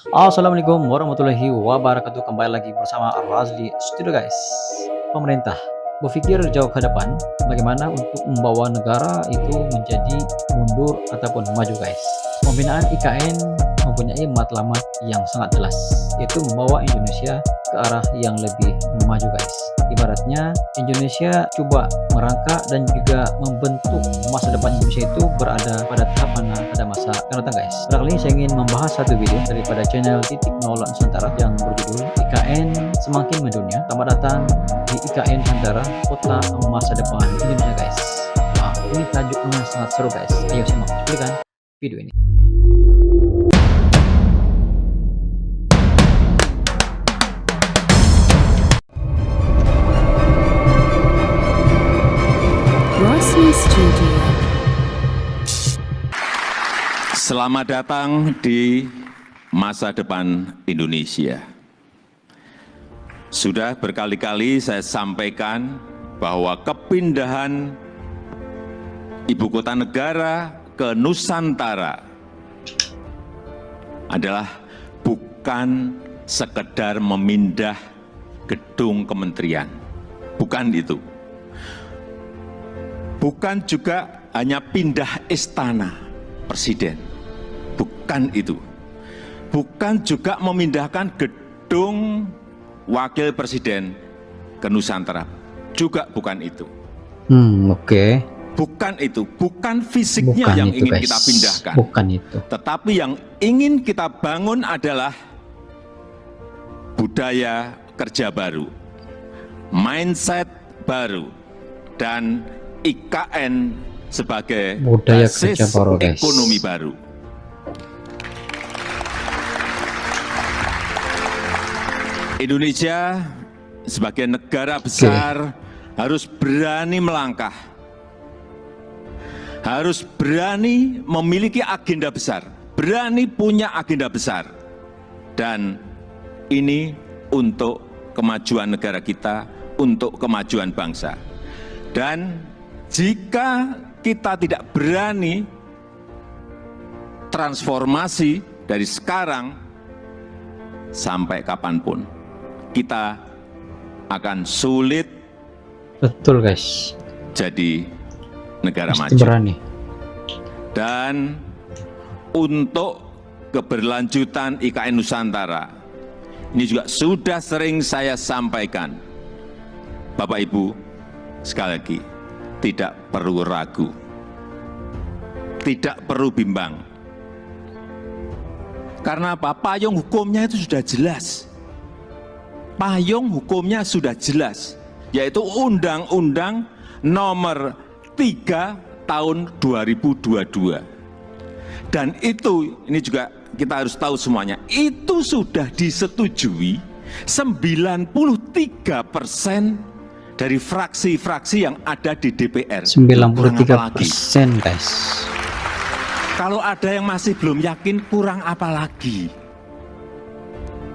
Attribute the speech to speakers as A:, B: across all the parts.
A: Assalamualaikum warahmatullahi wabarakatuh. Kembali lagi bersama Razli Studio guys. Pemerintah berpikir jauh ke depan bagaimana untuk membawa negara itu menjadi mundur ataupun maju guys. Pembinaan IKN mempunyai matlamat yang sangat jelas, yaitu membawa Indonesia ke arah yang lebih maju guys. Ibaratnya Indonesia coba merangkak dan juga membentuk masa depan Indonesia itu berada pada tahap mana pada masa akan datang guys. Kali ini saya ingin membahas satu video daripada channel Titik Nol Nusantara yang berjudul IKN Semakin Mendunia. Selamat datang di IKN Antara Kota Masa Depan Indonesia guys. Wah, ini tajuknya sangat seru guys. Ayo simak cuplikan video ini.
B: Razli Studio.
C: Selamat datang di masa depan Indonesia. Sudah berkali-kali saya sampaikan bahwa kepindahan ibu kota negara ke Nusantara adalah bukan sekedar memindah gedung kementerian. Bukan itu. Bukan juga hanya pindah istana presiden. Bukan itu. Bukan juga memindahkan gedung wakil presiden ke Nusantara. Juga bukan itu.
A: Oke.
C: Bukan itu. Bukan fisiknya
A: Bukan
C: yang
A: itu,
C: ingin
A: guys.
C: kita pindahkan.
A: Bukan itu.
C: Tetapi yang ingin kita bangun adalah budaya kerja baru, mindset baru, dan IKN sebagai
A: Budaya
C: basis
A: kerja baru, guys.
C: ekonomi baru. Indonesia sebagai negara besar harus berani melangkah, harus berani memiliki agenda besar, berani punya agenda besar, dan ini untuk kemajuan negara kita, untuk kemajuan bangsa. Dan jika kita tidak berani transformasi dari sekarang sampai kapanpun, kita akan sulit
A: Betul guys.
C: jadi negara
A: Mesti
C: maju.
A: berani.
C: Dan untuk keberlanjutan IKN Nusantara, ini juga sudah sering saya sampaikan, Bapak Ibu, sekali lagi, tidak perlu ragu, tidak perlu bimbang. Karena apa? Payung hukumnya itu sudah jelas. Payung hukumnya sudah jelas, yaitu Undang-Undang Nomor 3 Tahun 2022. Dan itu, ini juga kita harus tahu semuanya, itu sudah disetujui 93% dari fraksi-fraksi yang ada di DPR. Kurang apa lagi?
A: 93% guys.
C: Kalau ada yang masih belum yakin, kurang apa lagi?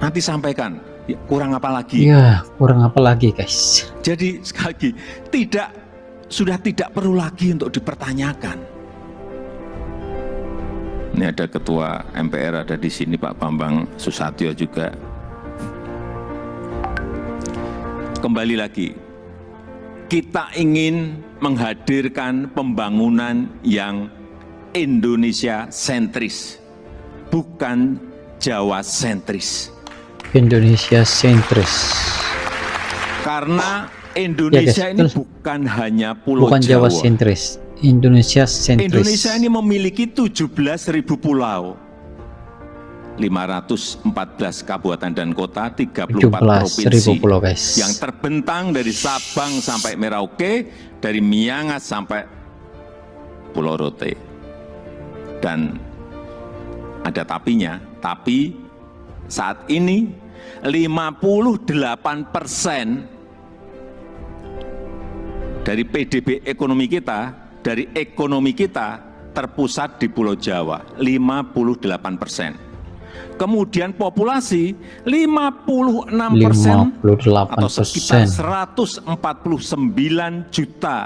C: Nanti sampaikan, ya, kurang apa lagi?
A: Ya, kurang apa lagi guys.
C: Jadi sekali lagi, sudah tidak perlu lagi untuk dipertanyakan. Ini ada Ketua MPR ada di sini, Pak Bambang Susatyo juga. Kembali lagi, kita ingin menghadirkan pembangunan yang Indonesia sentris, bukan Jawa sentris.
A: Indonesia sentris.
C: Karena Indonesia
A: Ya, guys,
C: ini
A: betul.
C: bukan hanya pulau
A: Bukan Jawa
C: Jawa.
A: sentris. Indonesia sentris.
C: Indonesia ini memiliki 17.000 pulau, 514 kabupaten dan kota, 34 provinsi
A: 17.000 pulau guys.
C: yang terbentang dari Sabang sampai Merauke, dari Miangas sampai Pulau Rote. Dan ada tapinya, tapi saat ini 58% dari PDB ekonomi kita, dari ekonomi kita terpusat di Pulau Jawa, 58%. Kemudian populasi 56% atau sekitar 149 juta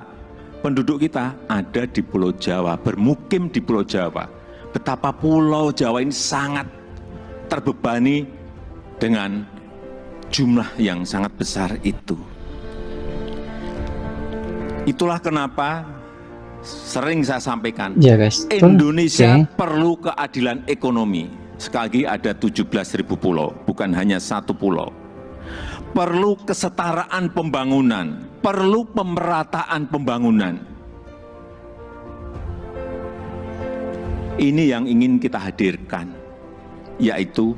C: penduduk kita ada di Pulau Jawa, bermukim di Pulau Jawa. Betapa Pulau Jawa ini sangat terbebani dengan jumlah yang sangat besar itu. Itulah kenapa sering saya sampaikan,
A: Ya guys,
C: Indonesia
A: oke.
C: perlu keadilan ekonomi. Sekali lagi ada 17.000 pulau, bukan hanya satu pulau. Perlu kesetaraan pembangunan, perlu pemerataan pembangunan. Ini yang ingin kita hadirkan, yaitu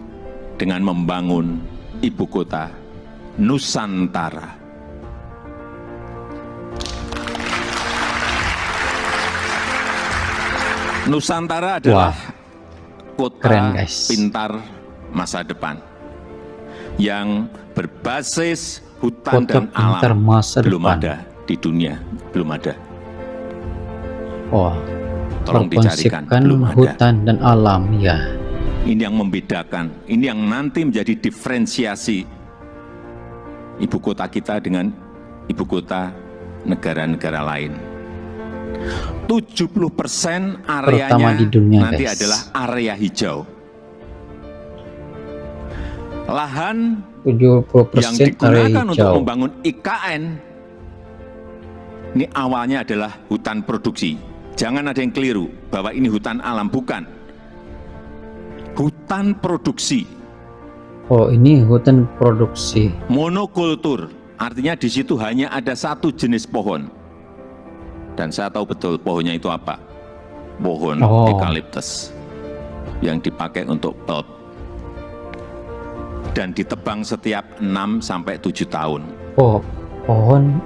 C: dengan membangun ibu kota Nusantara. Nusantara adalah kota
A: keren, guys.
C: pintar masa depan yang berbasis hutan
A: Kota
C: dan
A: pintar
C: alam.
A: masa
C: Belum
A: depan.
C: ada di dunia, belum ada.
A: Wah,
C: Tolong dicarikan,
A: berkonsepkan
C: belum ada.
A: hutan dan alam, ya.
C: Ini yang membedakan, ini yang nanti menjadi diferensiasi ibu kota kita dengan ibu kota negara-negara lain. 70% areanya
A: Pertama di dunia,
C: nanti
A: guys.
C: adalah area hijau. Lahan
A: 70%
C: yang
A: area
C: digunakan untuk
A: hijau.
C: membangun IKN ini awalnya adalah hutan produksi. Jangan ada yang keliru bahwa ini hutan alam, bukan. Hutan produksi,
A: Oh, ini hutan produksi.
C: monokultur, artinya di situ hanya ada satu jenis pohon. Dan saya tahu betul pohonnya itu apa. Pohon eukaliptus yang dipakai untuk pulp. Dan ditebang setiap 6 sampai 7 tahun.
A: Oh, pohon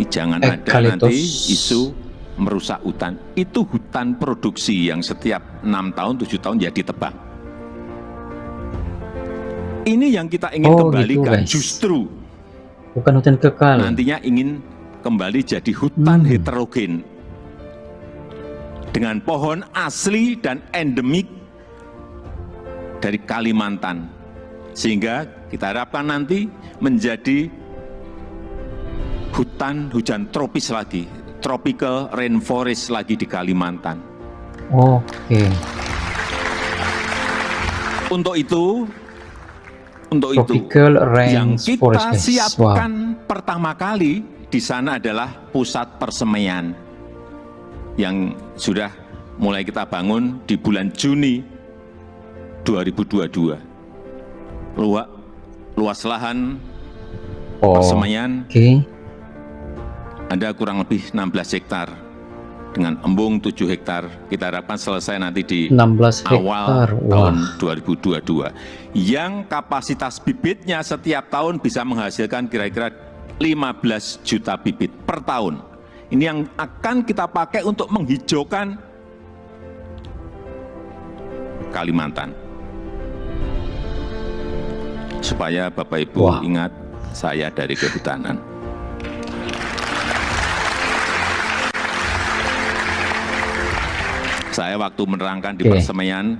C: Jangan ada
A: eukaliptus.
C: nanti isu merusak hutan. Itu hutan produksi yang setiap 6 tahun, 7 tahun ya ditebang. Ini yang kita ingin
A: Oh,
C: kembalikan.
A: gitu, guys.
C: Justru
A: bukan hutan kekal.
C: nantinya ingin kembali jadi hutan heterogen. Dengan pohon asli dan endemik dari Kalimantan. Sehingga kita harapkan nanti menjadi hutan hujan tropis lagi, tropical rainforest lagi di Kalimantan.
A: Oke.
C: Untuk itu
A: Tropical
C: yang
A: rainforest,
C: kita
A: guys.
C: siapkan pertama kali di sana adalah pusat persemaian yang sudah mulai kita bangun di bulan Juni 2022. Luas lahan persemaian
A: Oke.
C: ada kurang lebih 16 hektar dengan embung 7 hektar. Kita harapkan selesai nanti di
A: 16 hektar.
C: awal
A: Wah.
C: tahun 2022. Yang kapasitas bibitnya setiap tahun bisa menghasilkan kira-kira 15 juta bibit per tahun. Ini yang akan kita pakai untuk menghijaukan Kalimantan. Supaya Bapak Ibu
A: Wah.
C: ingat saya dari kehutanan. Saya waktu menerangkan di
A: Oke.
C: persemaian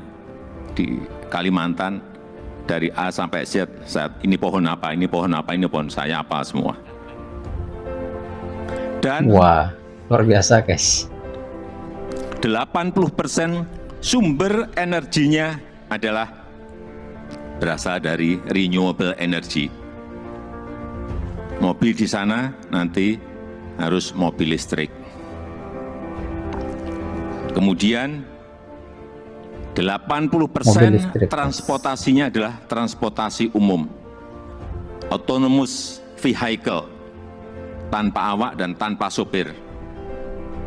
C: di Kalimantan dari A sampai Z, ini pohon apa, ini pohon apa, ini pohon saya apa semua. Dan
A: Wah, luar biasa, guys.
C: 80% sumber energinya adalah berasal dari renewable energy. Mobil di sana nanti harus mobil listrik. Kemudian 80%
A: Mobil listrik.
C: transportasinya adalah transportasi umum. Autonomous vehicle, tanpa awak dan tanpa sopir.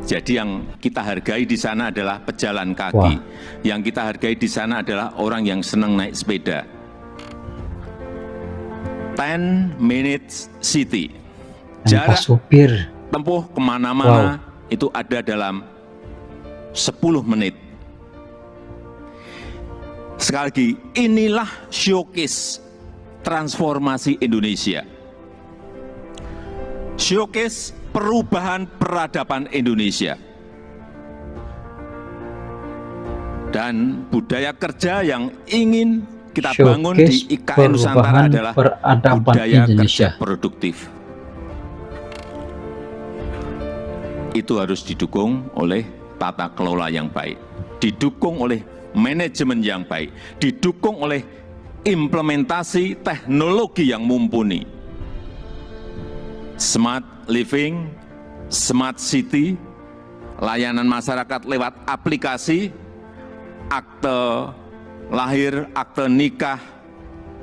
C: Jadi yang kita hargai di sana adalah pejalan kaki.
A: Wah.
C: Yang kita hargai di sana adalah orang yang senang naik sepeda. 10 minutes city.
A: Tanpa
C: Jarak
A: supir.
C: tempuh kemana-mana itu ada dalam 10 menit. Sekali lagi, inilah showcase transformasi Indonesia. Showcase perubahan peradaban Indonesia. Dan budaya kerja yang ingin kita bangun di
A: Showcase
C: IKN Nusantara
A: perubahan
C: adalah
A: peradaban
C: budaya
A: Indonesia.
C: kerja produktif. Itu harus didukung oleh tata kelola yang baik, didukung oleh manajemen yang baik, didukung oleh implementasi teknologi yang mumpuni. Smart living, smart city, layanan masyarakat lewat aplikasi, akte lahir, akte nikah,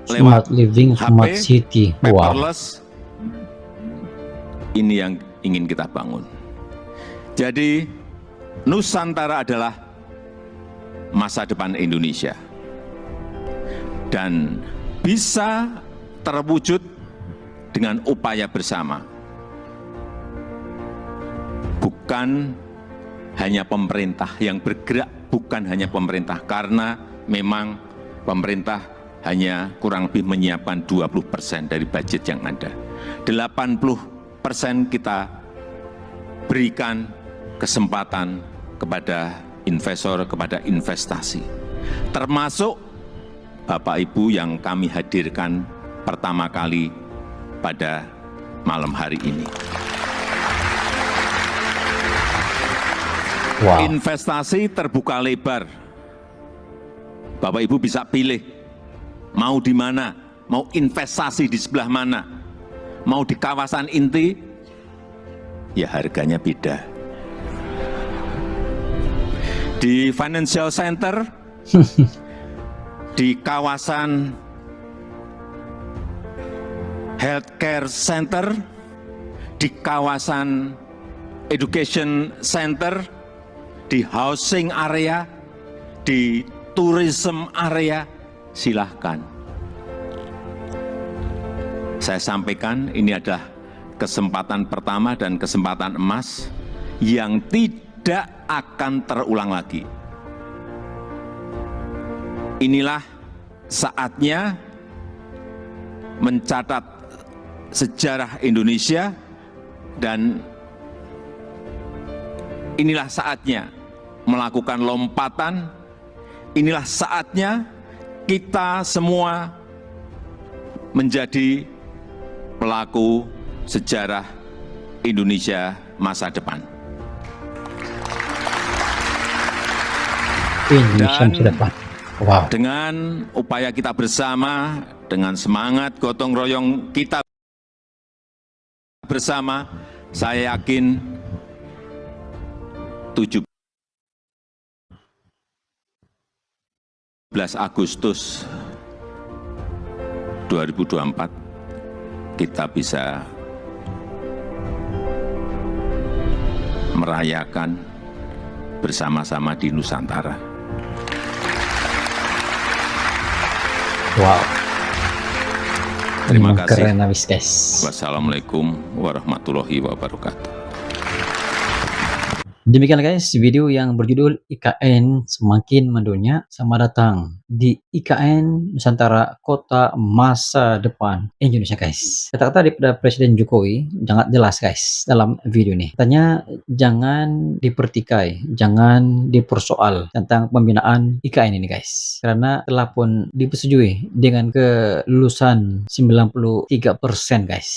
A: Smart
C: lewat
A: living,
C: HP,
A: smart city. Wow.
C: paperless. Ini yang ingin kita bangun. Jadi Nusantara adalah masa depan Indonesia. Dan bisa terwujud dengan upaya bersama. Bukan hanya pemerintah yang bergerak, bukan hanya pemerintah, karena memang pemerintah hanya kurang lebih menyiapkan 20% dari budget yang ada. 80% kita berikan kesempatan kepada investor, kepada investasi. Termasuk Bapak Ibu yang kami hadirkan pertama kali pada malam hari ini.
A: Wow.
C: Investasi terbuka lebar. Bapak Ibu bisa pilih mau di mana, mau investasi di sebelah mana, mau di kawasan inti, ya harganya beda. Di financial center, di kawasan healthcare center, di kawasan education center, di housing area, di tourism area, silahkan. Saya sampaikan ini adalah kesempatan pertama dan kesempatan emas yang tidak akan terulang lagi. Inilah saatnya mencatat sejarah Indonesia dan inilah saatnya melakukan lompatan. Inilah saatnya kita semua menjadi pelaku sejarah Indonesia masa depan.
A: Indonesia masa depan. Wow.
C: Dengan upaya kita bersama, dengan semangat gotong royong kita bersama, saya yakin 17 Agustus 2024 kita bisa merayakan bersama-sama di Nusantara.
A: Wow.
C: Terima kasih.
A: Keren habis, guys.
C: Wassalamualaikum warahmatullahi wabarakatuh.
A: Demikian guys video yang berjudul IKN Semakin Mendunia. Selamat datang di IKN Nusantara Kota Masa Depan Indonesia guys. Kata-kata daripada Presiden Jokowi sangat jelas guys dalam video ini. Katanya jangan dipertikai, jangan dipersoal tentang pembinaan IKN ini guys. Karena telah pun dipersetujui dengan kelulusan 93% guys.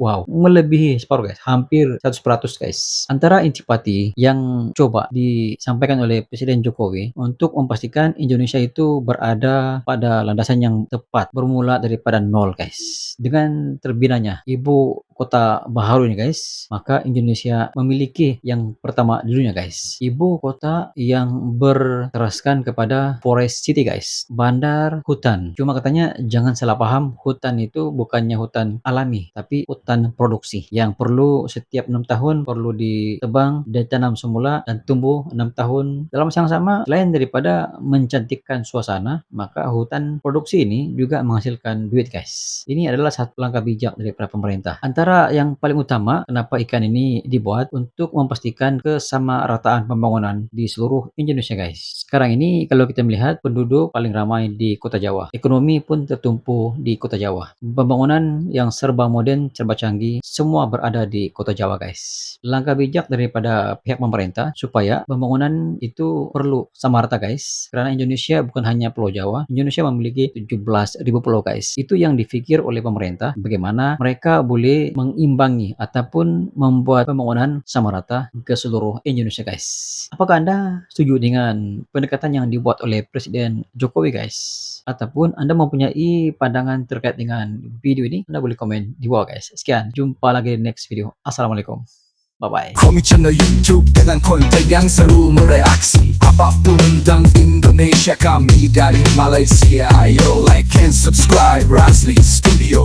A: Wow, melebihi separuh guys, hampir 100% guys. Antara intipati yang coba disampaikan oleh Presiden Jokowi untuk memastikan Indonesia itu berada pada landasan yang tepat, bermula daripada nol guys. Dengan terbinanya ibu kota baru ini guys, maka Indonesia memiliki yang pertama di dunia guys, ibu kota yang berteraskan kepada forest city guys, bandar hutan. Cuma katanya jangan salah paham, hutan itu bukannya hutan alami, tapi hutan produksi yang perlu setiap 6 tahun perlu ditebang dan tanam semula dan tumbuh 6 tahun dalam masa yang sama. Selain daripada mencantikkan suasana, maka hutan produksi ini juga menghasilkan duit guys. Ini adalah satu langkah bijak daripada pemerintah. Antara yang paling utama kenapa ikan ini dibuat untuk memastikan kesamarataan pembangunan di seluruh Indonesia guys. Sekarang ini kalau kita melihat penduduk paling ramai di Kota Jawa, ekonomi pun tertumpu di Kota Jawa, pembangunan yang serba modern, serba canggih, semua berada di Kota Jawa guys. Langkah bijak daripada pihak pemerintah supaya pembangunan itu perlu sama rata guys, karena Indonesia bukan hanya Pulau Jawa, Indonesia memiliki 17.000 pulau guys. Itu yang dipikir oleh pemerintah, bagaimana mereka boleh mengimbangi ataupun membuat pembangunan sama rata ke seluruh Indonesia guys. Apakah Anda setuju dengan pendekatan yang dibuat oleh Presiden Jokowi guys? Ataupun Anda mempunyai pandangan terkait dengan video ini? Anda boleh komen di bawah guys. Sekian, jumpa lagi di next video. Assalamualaikum. Bye-bye.
D: Kami channel YouTube dengan konten yang seru mereaksi apapun tentang Indonesia, kami dari Malaysia. Ayo like and subscribe Razli Studio.